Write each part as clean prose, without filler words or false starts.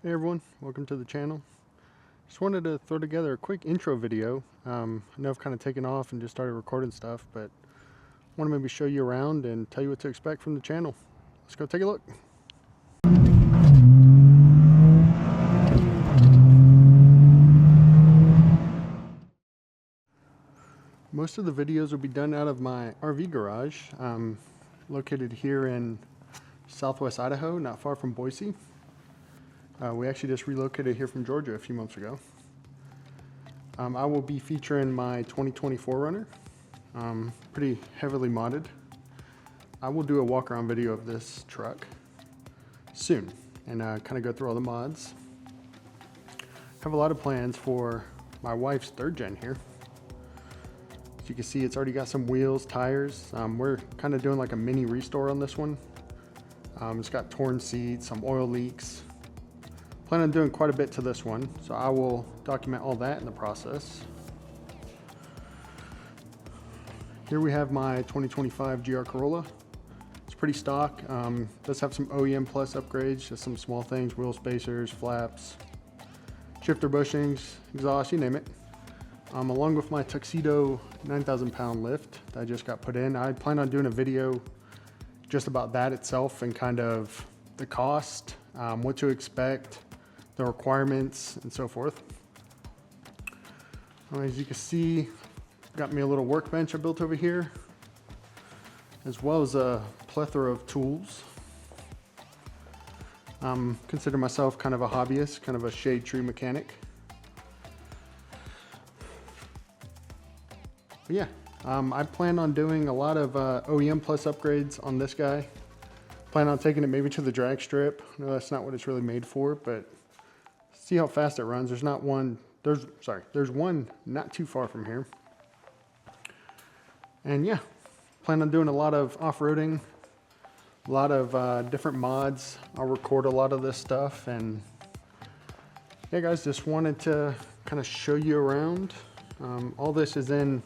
Hey everyone, welcome to the channel. Just wanted to throw together a quick intro video. I know I've kind of taken off and just started recording stuff, but I want to maybe show you around and tell you what to expect from the channel. Let's go take a look. Most of the videos will be done out of my RV garage, located here in southwest Idaho, not far from Boise. We actually just relocated here from Georgia a few months ago. I will be featuring my 2024 Runner, pretty heavily modded. I will do a walk around video of this truck soon and kind of go through all the mods. Have a lot of plans for my wife's 3rd gen here. As you can see, it's already got some wheels, tires. We're kind of doing like a mini restore on this one. It's got torn seats, some oil leaks. Plan on doing quite a bit to this one, so I will document all that in the process. Here we have my 2025 GR Corolla. It's pretty stock. Does have some OEM plus upgrades, just some small things, wheel spacers, flaps, shifter bushings, exhaust, you name it. Along with my Tuxedo 9,000 pound lift that I just got put in. I plan on doing a video just about that itself and kind of the cost, what to expect, the requirements, and so forth. As you can see, got me a little workbench I built over here, as well as a plethora of tools. Consider myself kind of a hobbyist, kind of a shade tree mechanic. But yeah, I plan on doing a lot of OEM plus upgrades on this guy. Plan on taking it maybe to the drag strip. No, that's not what it's really made for, but see how fast it runs. There's one not too far from here. And yeah, plan on doing a lot of off-roading, a lot of different mods. I'll record a lot of this stuff, and yeah guys, just wanted to kind of show you around. All this is in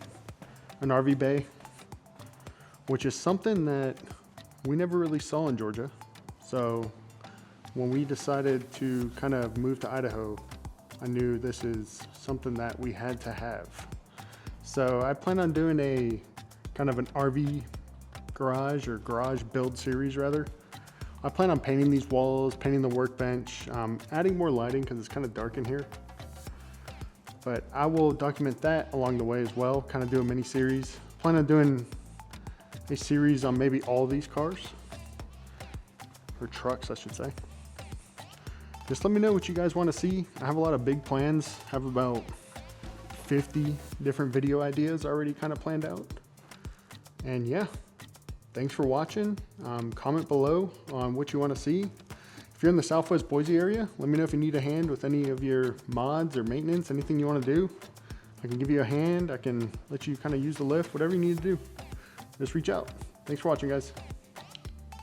an RV bay, which is something that we never really saw in Georgia. So when we decided to kind of move to Idaho, I knew this is something that we had to have. So I plan on doing a kind of an RV garage or garage build series rather. I plan on painting these walls, painting the workbench, adding more lighting because it's kind of dark in here. But I will document that along the way as well, kind of do a mini series. Plan on doing a series on maybe all these cars, or trucks I should say. Just let me know what you guys want to see. I have a lot of big plans. I have about 50 different video ideas already kind of planned out. And yeah, thanks for watching. Comment below on what you want to see. If you're in the Southwest Boise area, let me know if you need a hand with any of your mods or maintenance, anything you want to do. I can give you a hand. I can let you kind of use the lift, whatever you need to do. Just reach out. Thanks for watching, guys.